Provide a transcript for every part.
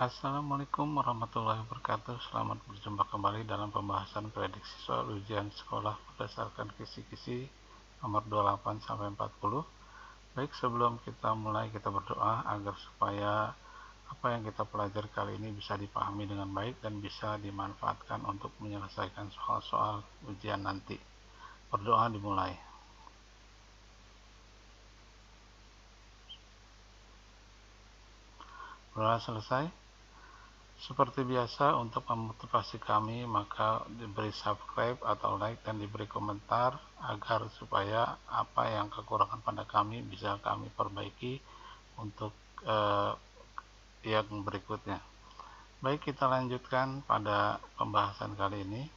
Assalamualaikum warahmatullahi wabarakatuh. Selamat berjumpa kembali dalam pembahasan prediksi soal ujian sekolah berdasarkan kisi-kisi nomor 28-40. Baik, sebelum kita mulai, kita berdoa agar supaya apa yang kita pelajari kali ini bisa dipahami dengan baik dan bisa dimanfaatkan untuk menyelesaikan soal-soal ujian nanti. Berdoa dimulai. Berdoa selesai. Seperti biasa, untuk memotivasi kami, maka diberi subscribe atau like dan diberi komentar agar supaya apa yang kekurangan pada kami bisa kami perbaiki untuk yang berikutnya. Baik, kita lanjutkan pada pembahasan kali ini.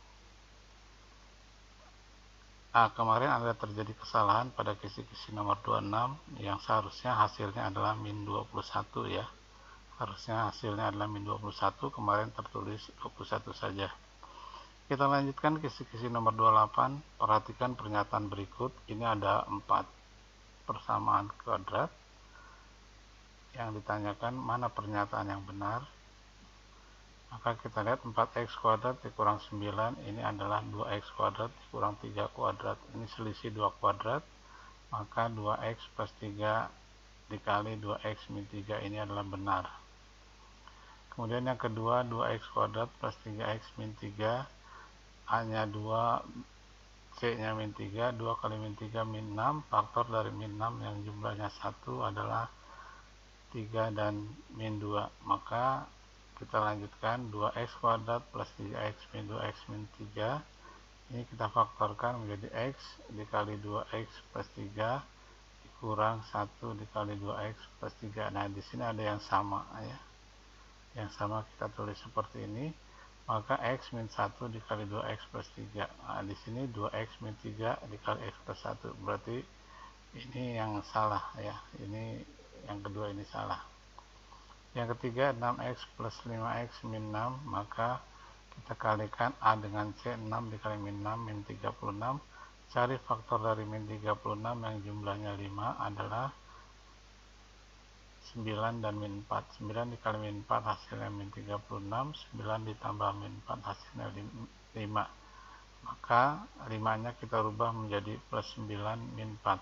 Kemarin ada terjadi kesalahan pada kisi-kisi nomor 26 yang seharusnya hasilnya adalah min 21 ya. Harusnya hasilnya adalah min 21, kemarin tertulis 21 saja. Kita lanjutkan kisi-kisi nomor 28. Perhatikan pernyataan berikut. Ini ada 4 persamaan kuadrat. Yang ditanyakan mana pernyataan yang benar. Maka kita lihat 4x kuadrat dikurang 9. Ini adalah 2x kuadrat dikurang 3 kuadrat. Ini selisih 2 kuadrat. Maka 2x plus 3 dikali 2x min 3 ini adalah benar. Kemudian yang kedua, 2x kuadrat plus 3x min 3 hanya 2, c nya min 3, 2 kali min 3 min 6, faktor dari min 6 yang jumlahnya 1 adalah 3 dan min 2. Maka kita lanjutkan, 2x kuadrat plus 3x min 2x min 3 ini kita faktorkan menjadi x dikali 2x plus 3 dikurang 1 dikali 2x plus 3. Nah, di sini ada yang sama ya. Yang sama kita tulis seperti ini. Maka x min 1 dikali 2x plus 3. Nah, di sini 2x min 3 dikali x plus 1. Berarti ini yang salah ya. Ini yang kedua ini salah. Yang ketiga, 6x plus 5x min 6. Maka kita kalikan a dengan c. 6 dikali min 6 min 36. Cari faktor dari min 36 yang jumlahnya 5 adalah 9 dan min 4. 9 dikali min 4 hasilnya min 36. 9 ditambah min 4 hasilnya 5. Maka 5 nya kita rubah menjadi plus 9 min 4.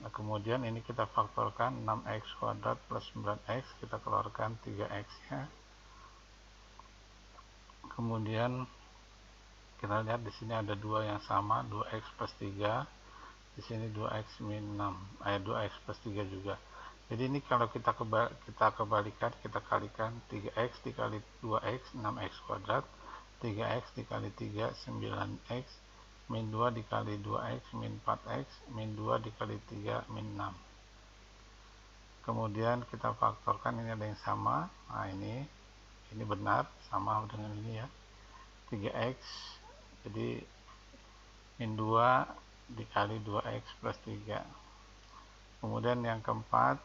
Nah, kemudian ini kita faktorkan 6x kuadrat plus 9x, kita keluarkan 3x nya. Kemudian kita lihat di sini ada 2 yang sama, 2x plus 3. Di sini 2x min 6, 2x plus 3 juga. Jadi ini kalau kita kebalikan, kita kalikan 3x dikali 2x 6x kuadrat, 3x dikali 3 9x, min 2 dikali 2x min 4x, min 2 dikali 3 min 6. Kemudian kita faktorkan, ini ada yang sama. Nah, ini benar, sama dengan ini ya. 3x, jadi min 2 dikali 2x plus 3. Kemudian yang keempat,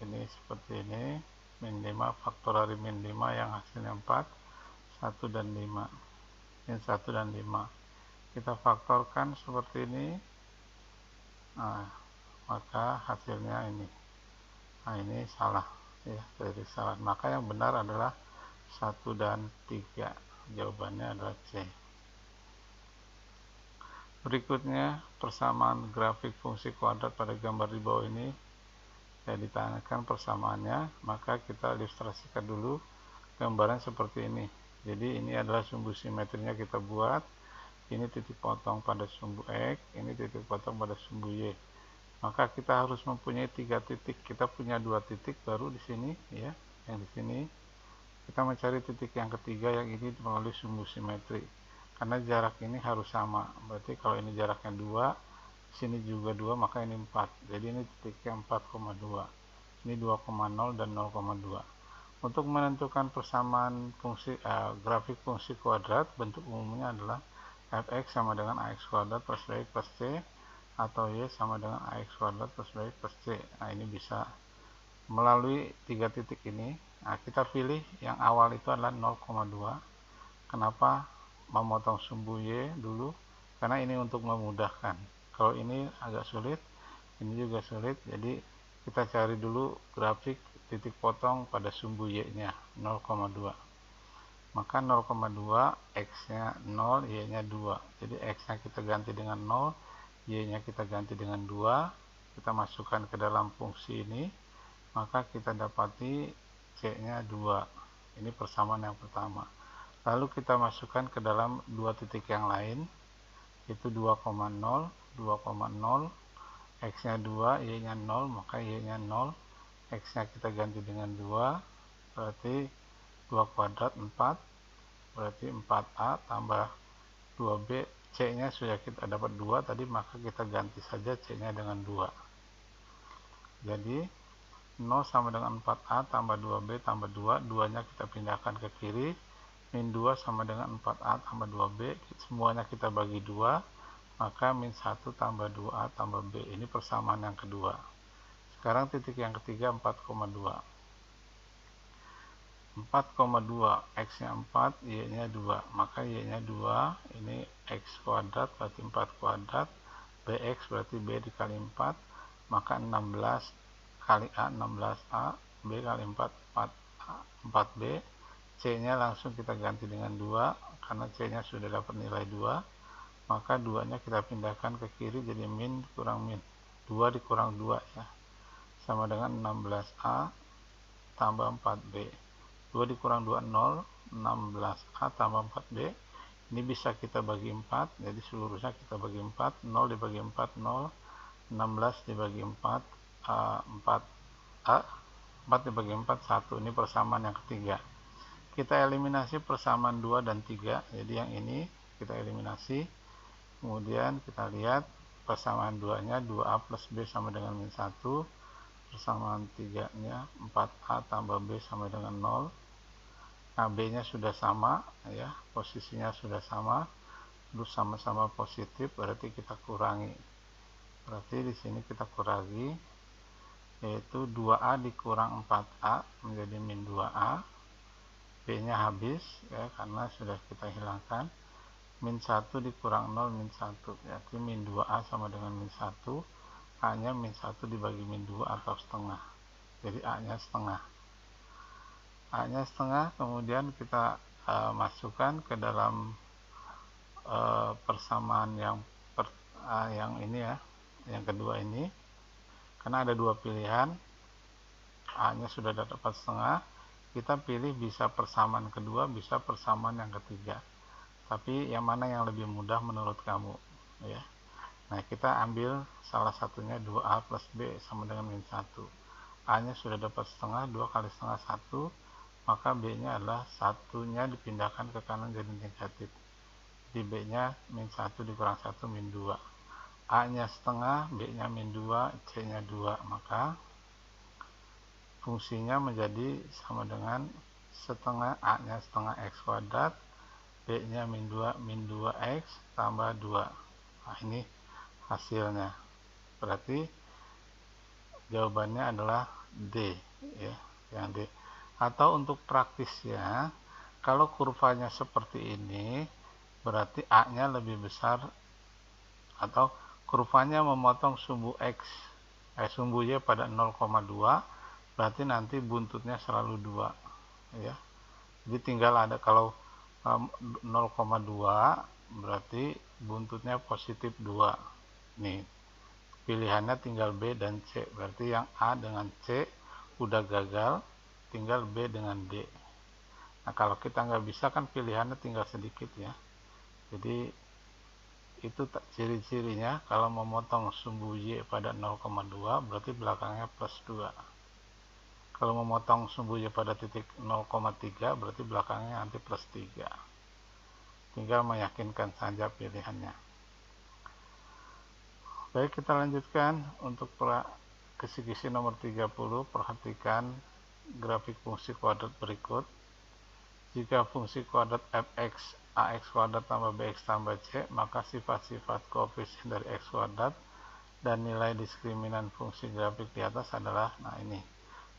ini seperti ini, min 5, faktor dari min 5 yang hasilnya 4, 1 dan 5. Min 1 dan 5. Kita faktorkan seperti ini. Nah, maka hasilnya ini. Nah, ini salah ya, dari salah. Maka yang benar adalah 1 dan 3. Jawabannya adalah C. Berikutnya, persamaan grafik fungsi kuadrat pada gambar di bawah ini. Ya, ditanyakan persamaannya, maka kita ilustrasikan dulu gambaran seperti ini. Jadi ini adalah sumbu simetrinya kita buat. Ini titik potong pada sumbu X, ini titik potong pada sumbu Y. Maka kita harus mempunyai 3 titik. Kita punya 2 titik baru di sini ya, yang di sini. Kita mencari titik yang ketiga yang ini melalui sumbu simetri. Karena jarak ini harus sama. Berarti kalau ini jaraknya 2, sini juga 2, maka ini 4. Jadi ini titiknya 4,2. Ini 2,0 dan 0,2. Untuk menentukan persamaan fungsi grafik fungsi kuadrat, bentuk umumnya adalah fx sama dengan ax kuadrat plus bx plus c, atau y sama dengan ax kuadrat plus bx plus c. Nah, ini bisa melalui 3 titik ini. Nah, kita pilih yang awal itu adalah 0,2. Kenapa memotong sumbu y dulu? Karena ini untuk memudahkan. Kalau ini agak sulit, ini juga sulit. Jadi kita cari dulu grafik titik potong pada sumbu Y nya 0,2, maka 0,2 X nya 0, Y nya 2, jadi X nya kita ganti dengan 0, Y nya kita ganti dengan 2, kita masukkan ke dalam fungsi ini, maka kita dapati C nya 2. Ini persamaan yang pertama. Lalu kita masukkan ke dalam dua titik yang lain, itu 2,0, 2,0, X nya 2, Y nya 0, maka Y nya 0, X nya kita ganti dengan 2, berarti 2 kuadrat 4, berarti 4A tambah 2B, C nya sudah kita dapat 2 tadi, maka kita ganti saja C nya dengan 2. Jadi 0 sama dengan 4A tambah 2B tambah 2, 2 nya kita pindahkan ke kiri, min 2 sama dengan 4A tambah 2B, semuanya kita bagi 2, maka min 1 tambah 2A tambah B. Ini persamaan yang kedua. Sekarang titik yang ketiga 4,2. 4,2 X nya 4, Y nya 2, maka Y nya 2, ini X kuadrat berarti 4 kuadrat, BX berarti B dikali 4, maka 16 kali A 16A, B kali 4 4A, 4B. C nya langsung kita ganti dengan 2, karena C nya sudah dapat nilai 2, maka 2 nya kita pindahkan ke kiri, jadi min kurang min, 2 dikurang 2 ya, sama dengan 16A tambah 4B. 2 dikurang 2 0, 16A tambah 4B, ini bisa kita bagi 4, jadi seluruhnya kita bagi 4, 0 dibagi 4 0, 16 dibagi 4 4A, 4 dibagi 4 1. Ini persamaan yang ketiga. Kita eliminasi persamaan 2 dan 3, jadi yang ini kita eliminasi. Kemudian kita lihat persamaan 2 nya 2A plus B sama dengan min 1, persamaan 3 nya 4A tambah B sama dengan 0. Nah, B nya sudah sama ya, posisinya sudah sama, terus sama-sama positif, berarti kita kurangi. Berarti di sini kita kurangi, yaitu 2A dikurang 4A menjadi min 2A, B nya habis ya, karena sudah kita hilangkan. Min 1 dikurang 0 min 1, berarti min 2A sama dengan min 1, A nya min 1 dibagi min 2 atau setengah, jadi A nya setengah. A nya setengah, kemudian kita masukkan ke dalam persamaan yang ini ya, yang kedua ini, karena ada dua pilihan, A nya sudah dapat setengah, kita pilih bisa persamaan kedua, bisa persamaan yang ketiga, tapi yang mana yang lebih mudah menurut kamu ya. Nah, kita ambil salah satunya 2A plus B sama dengan min 1. A nya sudah dapat setengah, 2 kali setengah 1, maka B nya adalah 1 nya dipindahkan ke kanan jadi negatif, di B nya min 1 dikurang 1 min 2, A nya setengah, B nya min 2, C nya 2, maka fungsinya menjadi sama dengan setengah, A nya setengah X kuadrat, B nya min 2X tambah 2. Nah, ini hasilnya, berarti jawabannya adalah D ya, yang D. Atau untuk praktisnya, kalau kurvanya seperti ini, berarti A nya lebih besar, atau kurvanya memotong sumbu X sumbu Y pada 0,2, berarti nanti buntutnya selalu 2 ya. Jadi tinggal ada, kalau 0,2 berarti buntutnya positif 2. Nih, pilihannya tinggal B dan C, berarti yang A dengan C udah gagal, tinggal B dengan D. Nah, kalau kita nggak bisa kan pilihannya tinggal sedikit ya. Jadi itu ciri-cirinya, kalau memotong sumbu Y pada 0,2 berarti belakangnya plus 2. Kalau memotong sumbu Y pada titik 0,3 berarti belakangnya nanti plus 3. Tinggal meyakinkan saja pilihannya. Baik, kita lanjutkan untuk kisi-kisi nomor 30. Perhatikan grafik fungsi kuadrat berikut. Jika fungsi kuadrat fx ax kuadrat tambah bx tambah c, maka sifat-sifat koefisien dari x kuadrat dan nilai diskriminan fungsi grafik di atas adalah, nah ini,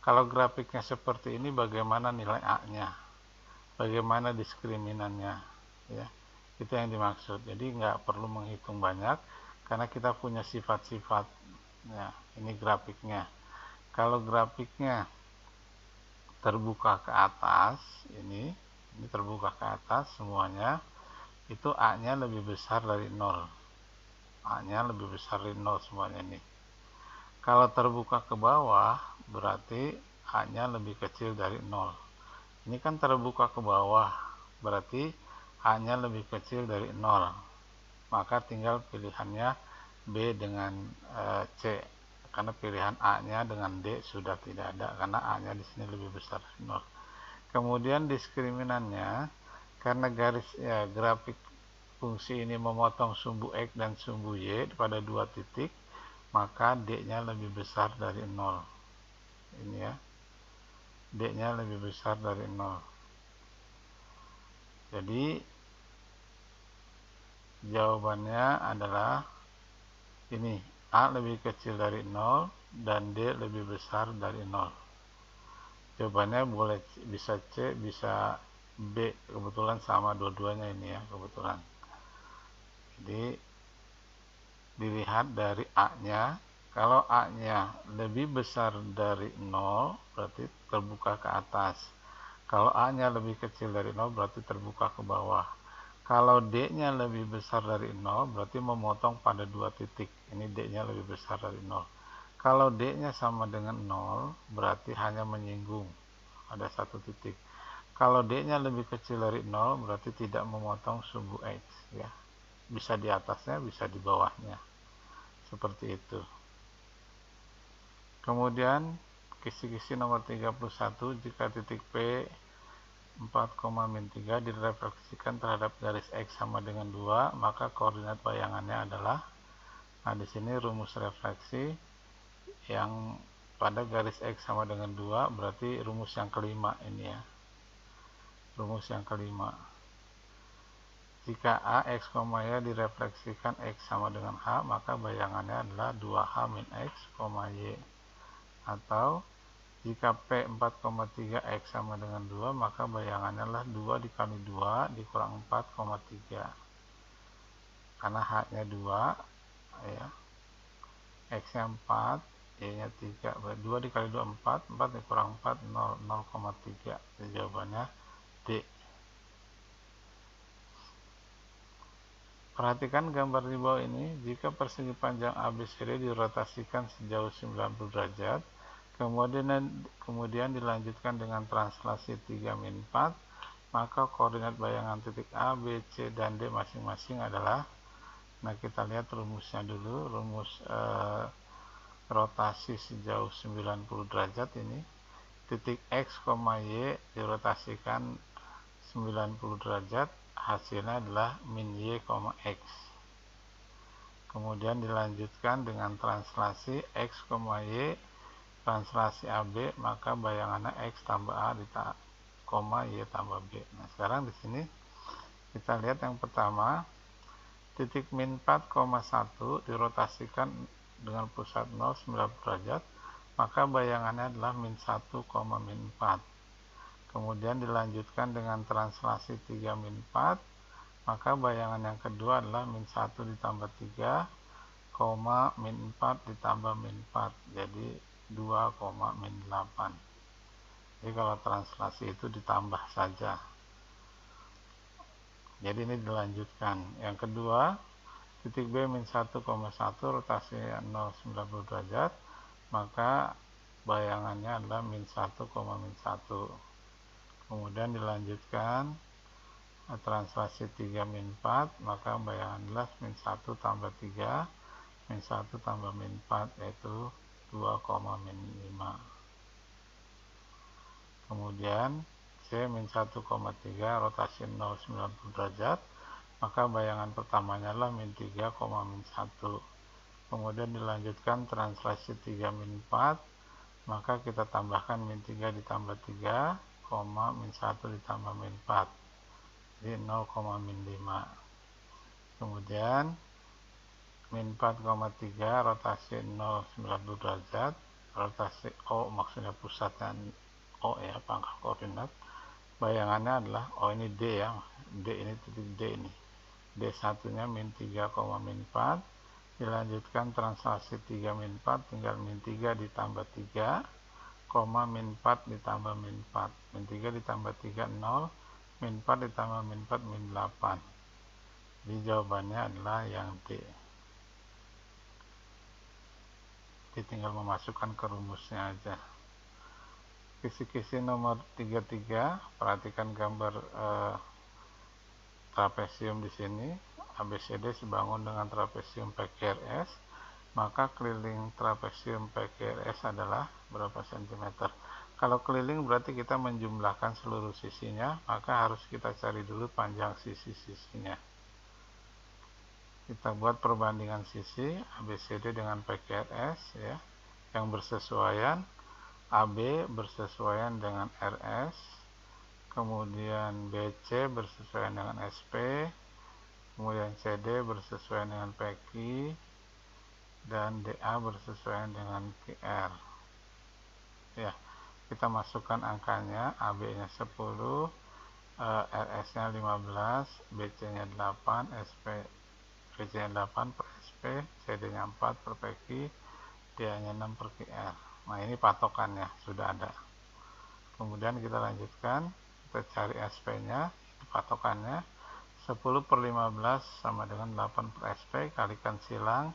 kalau grafiknya seperti ini bagaimana nilai a-nya, bagaimana diskriminannya ya, itu yang dimaksud. Jadi nggak perlu menghitung banyak karena kita punya sifat-sifat ya. Ini grafiknya. Kalau grafiknya terbuka ke atas, ini terbuka ke atas semuanya, itu A nya lebih besar dari 0. A nya lebih besar dari 0 semuanya ini. Kalau terbuka ke bawah berarti A nya lebih kecil dari 0. Ini kan terbuka ke bawah, berarti A nya lebih kecil dari 0. Maka tinggal pilihannya B dengan C. Karena pilihan A nya dengan D sudah tidak ada, karena A nya di sini lebih besar dari 0. Kemudian diskriminannya, karena grafik fungsi ini memotong sumbu X dan sumbu Y pada 2 titik, maka D nya lebih besar dari 0. Ini ya, D nya lebih besar dari 0. Jadi jawabannya adalah ini, A lebih kecil dari 0 dan D lebih besar dari 0. Jawabannya boleh bisa C, bisa B, kebetulan sama dua-duanya ini ya, kebetulan. Jadi dilihat dari A nya, kalau A nya lebih besar dari 0 berarti terbuka ke atas. Kalau A nya lebih kecil dari 0 berarti terbuka ke bawah. Kalau D nya lebih besar dari 0 berarti memotong pada 2 titik. Ini D nya lebih besar dari 0. Kalau D nya sama dengan 0 berarti hanya menyinggung, ada 1 titik. Kalau D nya lebih kecil dari 0 berarti tidak memotong sumbu X ya. Bisa di atasnya, bisa di bawahnya. Seperti itu. Kemudian kisi-kisi nomor 31, jika titik P 4,-3 direfleksikan terhadap garis X sama dengan 2, maka koordinat bayangannya adalah, nah di sini rumus refleksi yang pada garis X sama dengan 2 berarti rumus yang kelima ini ya. Rumus yang kelima. Jika A, X, Y direfleksikan X sama dengan H, maka bayangannya adalah 2H min X, Y. Atau jika P 4,3 X sama dengan 2, maka bayangannya adalah 2 dikali 2 dikurang 4,3. Karena H nya 2 ya, X nya 4, Y nya 3, 2 dikali 2 4, 4 dikurang 4 0,3. Jadi jawabannya D. Perhatikan gambar di bawah ini, jika persegi panjang ABCD dirotasikan sejauh 90 derajat, kemudian dilanjutkan dengan translasi 3-4, maka koordinat bayangan titik A, B, C, dan D masing-masing adalah, nah kita lihat rumusnya dulu, rumus rotasi sejauh 90 derajat ini, titik X, Y dirotasikan 90 derajat, hasilnya adalah min Y, X. Kemudian dilanjutkan dengan translasi X, Y, translasi AB, maka bayangannya X tambah A Y tambah B. Nah sekarang di sini kita lihat yang pertama, titik min 4,1 dirotasikan dengan pusat 0 90 derajat, maka bayangannya adalah min 1, min 4. Kemudian dilanjutkan dengan translasi 3-4, maka bayangan yang kedua adalah min 1 ditambah 3, min 4 ditambah min 4, jadi 2, min 8. Jadi kalau translasi itu ditambah saja. Jadi ini dilanjutkan. Yang kedua, titik B min 1,1 rotasi 0,90 derajat, maka bayangannya adalah min 1, min 1. Kemudian dilanjutkan translasi 3-4, maka bayangan adalah min 1 tambah 3, min 1 tambah min 4, yaitu 2, min 5. Kemudian C min 1,3 rotasi 0,90 derajat, maka bayangan pertamanya adalah min 3, min 1. Kemudian dilanjutkan translasi 3-4, maka kita tambahkan min 3 ditambah 3, min 1 ditambah min 4, jadi 0, min 5. Kemudian min 4,3 rotasi 0,90 derajat, rotasi O maksudnya pusatnya O ya, pangkal koordinat, bayangannya adalah, oh ini D ya, D ini titik D ini, D1 nya min 3, min 4, dilanjutkan translasi 3-4, tinggal min 3 ditambah 3, koma min 4 ditambah min 4, min 3 ditambah 3 0, min 4 ditambah min 4 min 8. Jadi jawabannya adalah yang D. Jadi tinggal memasukkan ke rumusnya aja. Kisi-kisi nomor 33, perhatikan gambar trapesium di sini. ABCD sebangun dengan trapesium PQRS, maka keliling trapesium PQRS adalah berapa sentimeter? Kalau keliling berarti kita menjumlahkan seluruh sisinya, maka harus kita cari dulu panjang sisi-sisinya. Kita buat perbandingan sisi ABCD dengan PQRS ya, yang bersesuaian. AB bersesuaian dengan RS, kemudian BC bersesuaian dengan SP, kemudian CD bersesuaian dengan PQ, dan DA bersesuaian dengan QR. Ya, kita masukkan angkanya. AB-nya 10, RS-nya 15, BC-nya 8, BC-nya 8 per SP, CD-nya 4 per PQ, DA-nya 6 per QR. Nah, ini patokannya sudah ada. Kemudian kita lanjutkan, kita cari SP-nya, patokannya 10 per 15 sama dengan 8 per SP, kalikan silang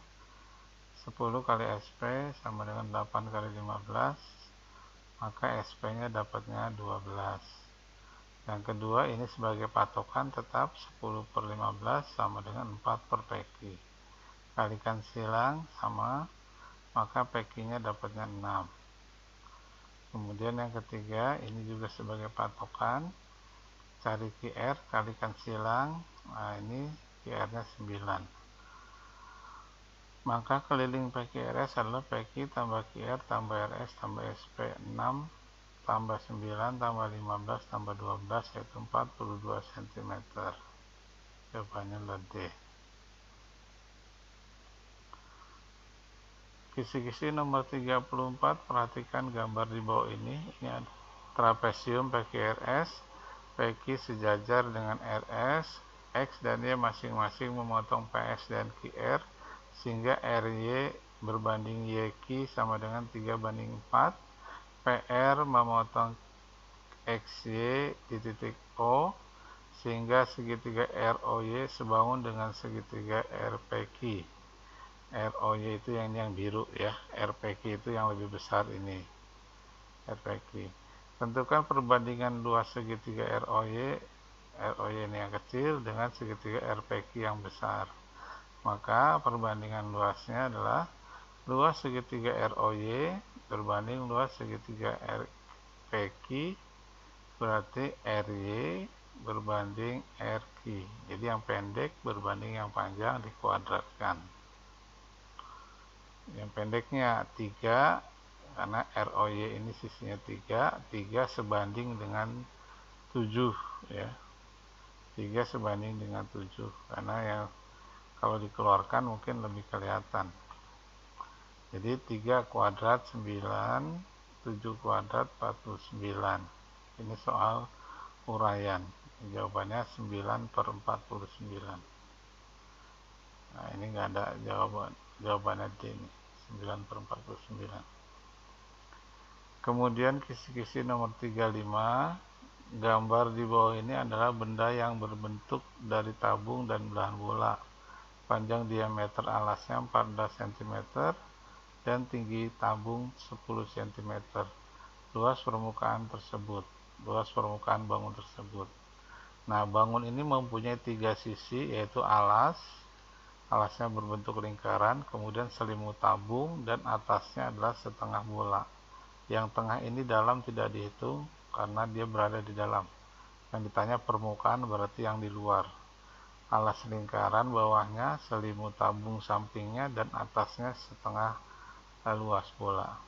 10 kali SP sama dengan 8 kali 15, maka SP-nya dapatnya 12. Yang kedua, ini sebagai patokan tetap 10 per 15 sama dengan 4 per PQ, kalikan silang sama, maka PQ-nya dapatnya 6. Kemudian yang ketiga, ini juga sebagai patokan, cari QR, kalikan silang, nah ini QR-nya 9. Maka keliling PQRS adalah PQ tambah QR tambah RS tambah SP, 6 tambah 9 tambah 15 tambah 12, yaitu 42 cm. Jawabannya adalah D. Kisi-kisi nomor 34, perhatikan gambar di bawah ini. Ini ada trapesium PQRS, PQ sejajar dengan RS, X dan Y masing-masing memotong PS dan QR, sehingga RY berbanding YQ sama dengan 3 banding 4, PR memotong XY di titik O, sehingga segitiga ROY sebangun dengan segitiga RPQ. ROY itu yang biru ya, RPQ itu yang lebih besar ini, RPQ. Tentukan perbandingan luas segitiga ROY ini yang kecil dengan segitiga RPQ yang besar. Maka perbandingan luasnya adalah luas segitiga ROY berbanding luas segitiga RPQ, berarti RY berbanding RQ. Jadi yang pendek berbanding yang panjang dikuadratkan. Yang pendeknya 3, karena ROY ini sisinya 3 sebanding dengan 7 ya. 3 sebanding dengan 7, karena yang kalau dikeluarkan mungkin lebih kelihatan. Jadi 3 kuadrat 9, 7 kuadrat 49. Ini soal uraian. Jawabannya 9 per 49. Nah, ini nggak ada jawabannya D ini, 9 per 49. Kemudian kisi-kisi nomor 35, gambar di bawah ini adalah benda yang berbentuk dari tabung dan belahan bola. Panjang diameter alasnya 14 cm dan tinggi tabung 10 cm. Luas permukaan bangun tersebut. Nah, bangun ini mempunyai 3 sisi, yaitu alasnya berbentuk lingkaran, kemudian selimut tabung, dan atasnya adalah setengah bola. Yang tengah ini dalam tidak dihitung karena dia berada di dalam. Yang ditanya permukaan berarti yang di luar. Alas lingkaran bawahnya, selimut tabung sampingnya, dan atasnya setengah luas bola.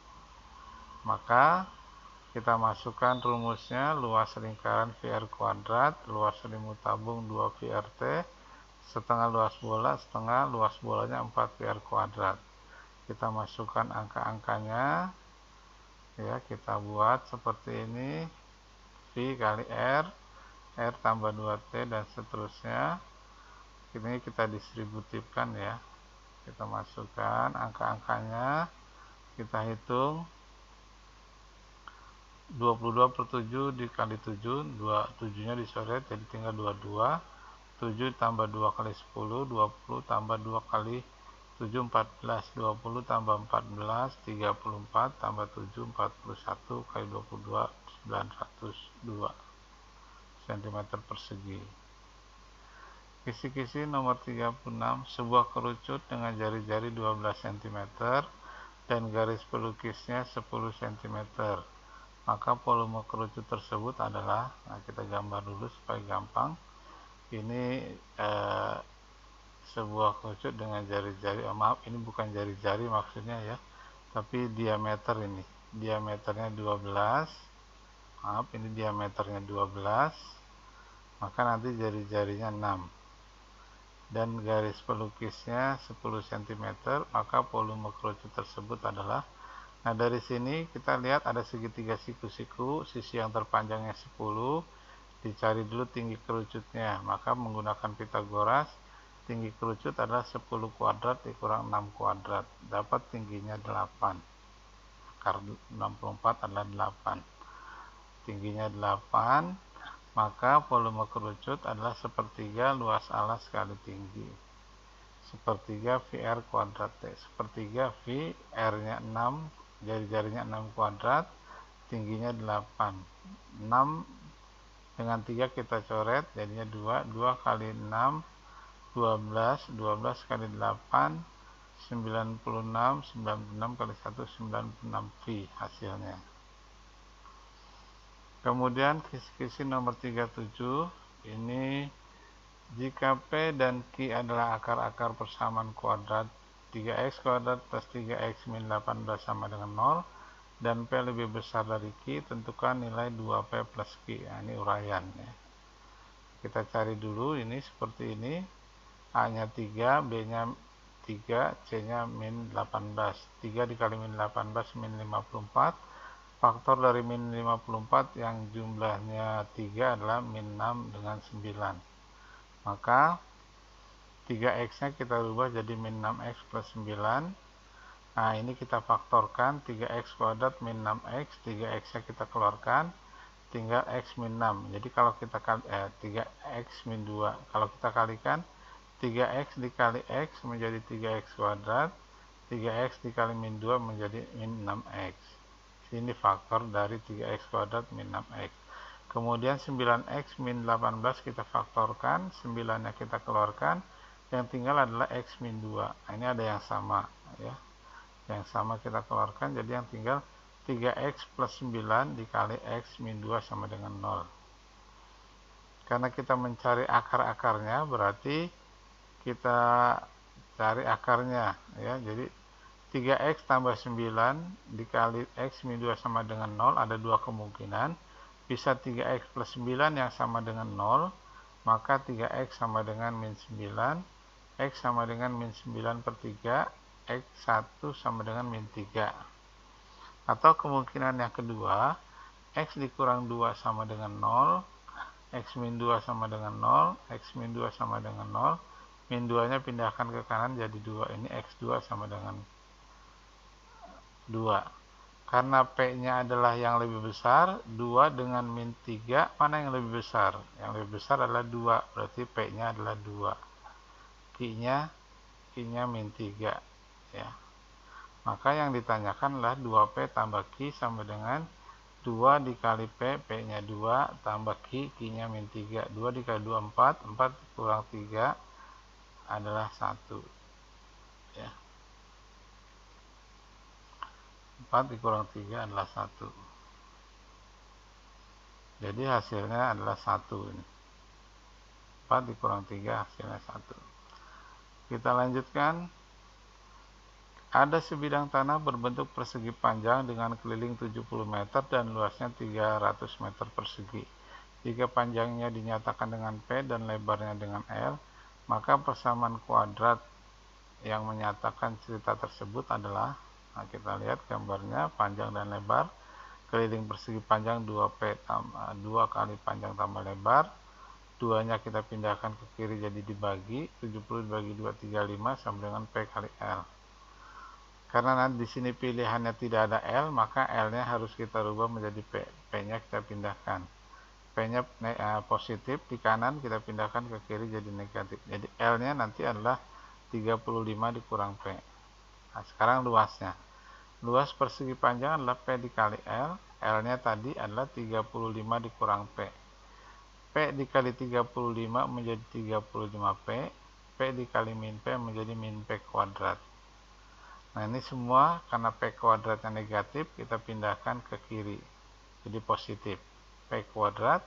Maka kita masukkan rumusnya, luas lingkaran VR kuadrat, luas selimut tabung 2 VRT, setengah luas bola, setengah luas bolanya 4 VR kuadrat. Kita masukkan angka-angkanya ya, kita buat seperti ini, V kali R tambah 2T dan seterusnya. Ini kita distributifkan ya, kita masukkan angka-angkanya, kita hitung. 22/7 dikali 7, 7 nya dicoret jadi tinggal 22. 7 tambah 2 kali 10, 20 tambah 2 kali 7, 14. 20 tambah 14, 34 tambah 7, 41 kali 22, 902 cm persegi. Kisi-kisi nomor 36, sebuah kerucut dengan jari-jari 12 cm dan garis pelukisnya 10 cm. Maka volume kerucut tersebut adalah, nah kita gambar dulu supaya gampang. Ini sebuah kerucut dengan jari-jari, maaf ini bukan jari-jari maksudnya ya, tapi diameter ini. Diameternya 12. Maaf ini diameternya 12. Maka nanti jari-jarinya 6. Dan garis pelukisnya 10 cm, maka volume kerucut tersebut adalah, nah dari sini kita lihat ada segitiga siku-siku, sisi yang terpanjangnya 10, dicari dulu tinggi kerucutnya, maka menggunakan Pitagoras, tinggi kerucut adalah 10 kuadrat dikurang 6 kuadrat, dapat tingginya 8, akar 64 adalah 8, tingginya 8, maka volume kerucut adalah sepertiga luas alas kali tinggi, sepertiga VR kuadrat T, sepertiga VR nya 6, jari-jarinya 6 kuadrat, tingginya 8, 6 dengan 3 kita coret jadinya 2, 2 kali 6, 12, 12 kali 8, 96, 96 kali 1, 96 V hasilnya. Kemudian kisi-kisi nomor 37, ini jika P dan Q adalah akar-akar persamaan kuadrat 3x kuadrat plus 3x min 18 sama dengan 0, dan P lebih besar dari Q, tentukan nilai 2P plus Q. Nah, ini uraian ya. Kita cari dulu ini seperti ini. A-nya 3, B-nya 3, C-nya min 18. 3 dikali min 18 min 54. Faktor dari min 54 yang jumlahnya 3 adalah min 6 dengan 9. Maka 3x nya kita rubah jadi min 6x plus 9. Nah ini kita faktorkan, 3x kuadrat min 6x, 3x nya kita keluarkan, tinggal x min 6. Jadi kalau kita 3x min 2, kalau kita kalikan 3x dikali x menjadi 3x kuadrat, 3x dikali min 2 menjadi min 6x. Ini faktor dari 3x kuadrat min 6x. Kemudian 9x min 18 kita faktorkan, 9-nya kita keluarkan, yang tinggal adalah x min 2. Nah, ini ada yang sama ya. Yang sama kita keluarkan, jadi yang tinggal 3x plus 9 dikali x min 2 sama dengan 0. Karena kita mencari akar-akarnya, berarti kita cari akarnya ya. Jadi 3x tambah 9 dikali x min 2 sama dengan 0, ada dua kemungkinan. Bisa 3x plus 9 yang sama dengan 0, maka 3x sama dengan min 9, x sama dengan min 9 per 3, x1 sama dengan min 3. Atau kemungkinan yang kedua, x dikurang 2 sama dengan 0, x min 2 sama dengan 0, x min 2 sama dengan 0, min 2 nya pindahkan ke kanan jadi 2, ini x2 sama dengan 2. Karena P-nya adalah yang lebih besar, 2 dengan min 3, mana yang lebih besar? Yang lebih besar adalah 2, berarti P-nya adalah 2. Q-nya min 3. Ya. Maka yang ditanyakan adalah 2P tambah Q sama dengan 2 dikali P, P-nya 2, tambah Q, Q-nya min 3. 2 dikali 2, 4, 4 kurang 3 adalah 1. Ya. 4 dikurang 3 adalah 1. Jadi hasilnya adalah 1 ini. 4 dikurang 3 hasilnya 1. Kita lanjutkan. Ada sebidang tanah berbentuk persegi panjang dengan keliling 70 meter dan luasnya 300 meter persegi. Jika panjangnya dinyatakan dengan P dan lebarnya dengan L, maka persamaan kuadrat yang menyatakan cerita tersebut adalah, nah kita lihat gambarnya, panjang dan lebar, keliling persegi panjang 2P 2 kali panjang tambah lebar, 2-nya kita pindahkan ke kiri jadi dibagi, 70 dibagi 2, 35 sama dengan P kali L. Karena nanti di sini pilihannya tidak ada L, maka L-nya harus kita rubah menjadi P. P-nya kita pindahkan. P-nya positif di kanan, kita pindahkan ke kiri jadi negatif. Jadi L-nya nanti adalah 35 dikurang P. Nah, sekarang luasnya. Luas persegi panjang adalah P dikali L. L-nya tadi adalah 35 dikurang P. P dikali 35 menjadi 35P. P dikali min P menjadi min P kuadrat. Nah, ini semua karena P kuadratnya negatif, kita pindahkan ke kiri. Jadi positif. P kuadrat,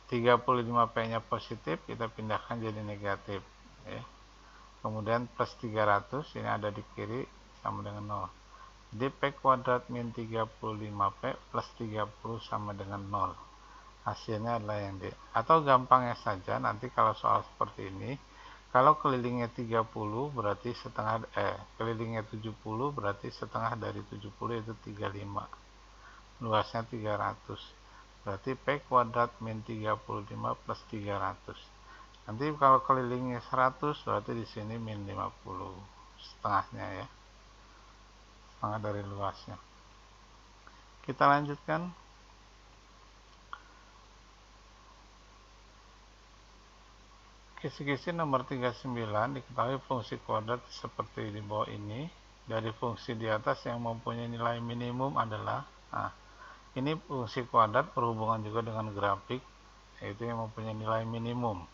35P-nya positif, kita pindahkan jadi negatif. Ya. Kemudian plus 300, ini ada di kiri, sama dengan 0. Jadi P kuadrat min 35P plus 30 sama dengan 0. Hasilnya adalah yang D. Atau gampangnya saja, nanti kalau soal seperti ini, kalau kelilingnya 30 berarti setengah, kelilingnya 70 berarti setengah dari 70 itu 35. Luasnya 300. Berarti P kuadrat min 35 plus 300. Nanti kalau kelilingnya 100 berarti di sini min 50. Setengahnya ya. Setengah dari luasnya. Kita lanjutkan. Kisi-kisi nomor 39, diketahui fungsi kuadrat seperti di bawah ini. Dari fungsi di atas yang mempunyai nilai minimum adalah, ini fungsi kuadrat berhubungan juga dengan grafik, yaitu yang mempunyai nilai minimum.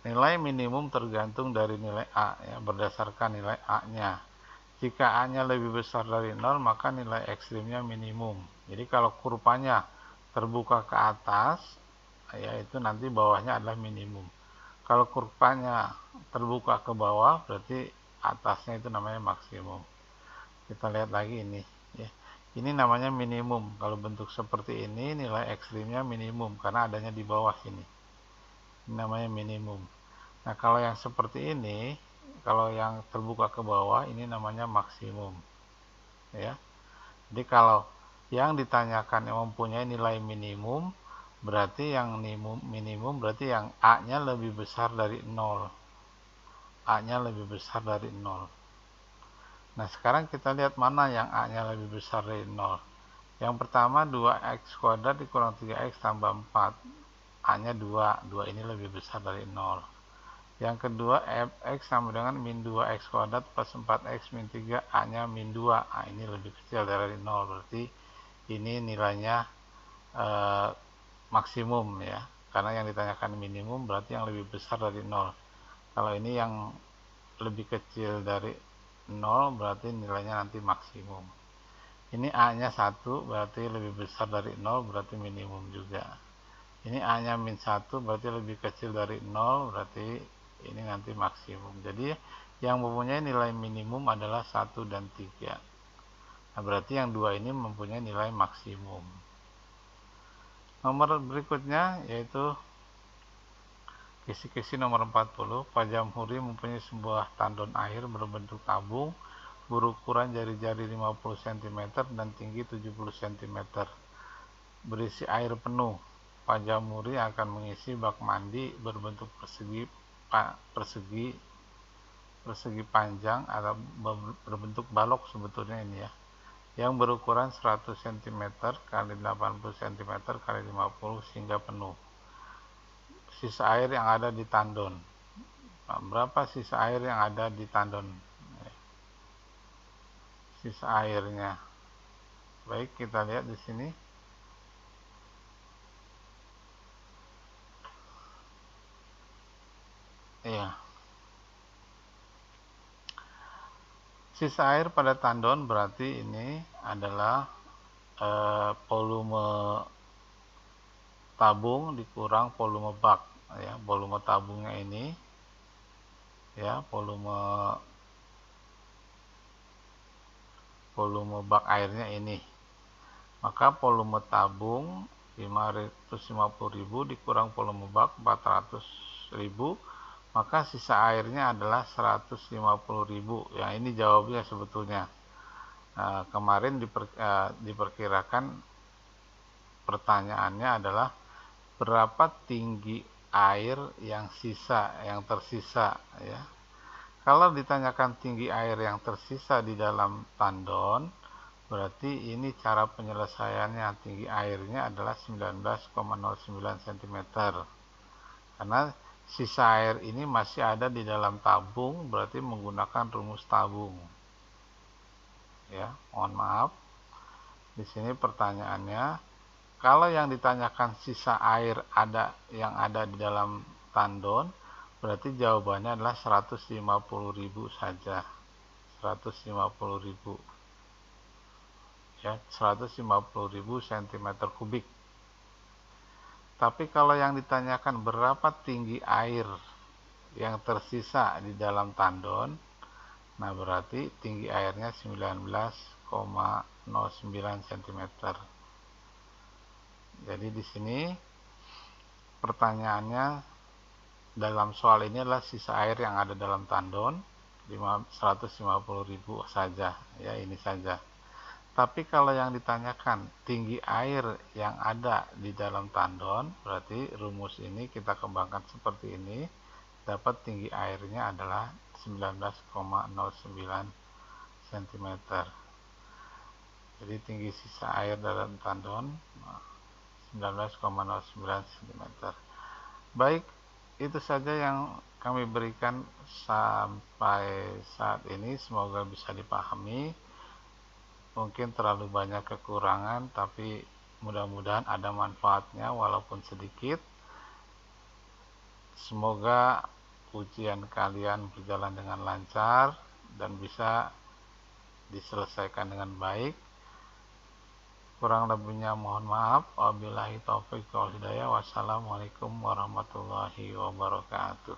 Nilai minimum tergantung dari nilai A, ya, berdasarkan nilai A-nya. Jika A-nya lebih besar dari 0, maka nilai ekstrimnya minimum. Jadi kalau kurvanya terbuka ke atas, yaitu nanti bawahnya adalah minimum. Kalau kurvanya terbuka ke bawah, berarti atasnya itu namanya maksimum. Kita lihat lagi ini, ya. Ini namanya minimum. Kalau bentuk seperti ini, nilai ekstrimnya minimum karena adanya di bawah sini. Ini namanya minimum. Nah, kalau yang seperti ini, kalau yang terbuka ke bawah, ini namanya maksimum. Ya. Jadi kalau yang ditanyakan yang mempunyai nilai minimum, berarti yang minimum berarti yang A-nya lebih besar dari 0. A-nya lebih besar dari 0. Nah, sekarang kita lihat mana yang A-nya lebih besar dari 0. Yang pertama 2x kuadrat dikurang 3x tambah 4. A-nya 2. 2 ini lebih besar dari 0. Yang kedua fx sama dengan min 2x kuadrat plus 4x min 3. A-nya min 2. A ini lebih kecil dari 0. Berarti ini nilainya maksimum ya, karena yang ditanyakan minimum berarti yang lebih besar dari 0. Kalau ini yang lebih kecil dari 0 berarti nilainya nanti maksimum. Ini A-nya 1 berarti lebih besar dari 0 berarti minimum juga. Ini A-nya min 1 berarti lebih kecil dari 0 berarti ini nanti maksimum. Jadi yang mempunyai nilai minimum adalah 1 dan 3. Nah, berarti yang 2 ini mempunyai nilai maksimum. Nomor berikutnya yaitu kisi-kisi nomor 40. Pak Jamhuri mempunyai sebuah tandon air berbentuk tabung berukuran jari-jari 50 cm dan tinggi 70 cm. Berisi air penuh. Pak Jamhuri akan mengisi bak mandi berbentuk persegi panjang atau berbentuk balok sebetulnya ini ya, yang berukuran 100 cm kali 80 cm kali 50 sehingga penuh. Sisa air yang ada di tandon. Nah, berapa sisa air yang ada di tandon? Sisa airnya. Baik, kita lihat di sini. Iya. Sisa air pada tandon berarti ini adalah volume tabung dikurang volume bak ya. Volume tabungnya ini ya, volume bak airnya ini. Maka volume tabung 550.000 dikurang volume bak 400.000, maka sisa airnya adalah 150.000. Ya, ini jawabnya sebetulnya. Kemarin diperkirakan pertanyaannya adalah berapa tinggi air yang tersisa ya. Kalau ditanyakan tinggi air yang tersisa di dalam tandon, berarti ini cara penyelesaiannya. Tinggi airnya adalah 19,09 cm. Karena sisa air ini masih ada di dalam tabung, berarti menggunakan rumus tabung. Ya, mohon maaf. Di sini pertanyaannya, kalau yang ditanyakan sisa air yang ada di dalam tandon, berarti jawabannya adalah 150.000 saja. 150.000. Ya, 150.000 cm3. Tapi kalau yang ditanyakan berapa tinggi air yang tersisa di dalam tandon, nah berarti tinggi airnya 19,09 cm. Jadi di sini pertanyaannya dalam soal ini adalah sisa air yang ada dalam tandon 150.000 saja, ya, ini saja. Tapi kalau yang ditanyakan tinggi air yang ada di dalam tandon, berarti rumus ini kita kembangkan seperti ini, dapat tinggi airnya adalah 19,09 cm. Jadi tinggi sisa air dalam tandon 19,09 cm. Baik, itu saja yang kami berikan sampai saat ini, semoga bisa dipahami. Mungkin terlalu banyak kekurangan, tapi mudah-mudahan ada manfaatnya walaupun sedikit. Semoga ujian kalian berjalan dengan lancar dan bisa diselesaikan dengan baik. Kurang lebihnya mohon maaf. Wabillahi taufiq wal hidayah. Wassalamualaikum warahmatullahi wabarakatuh.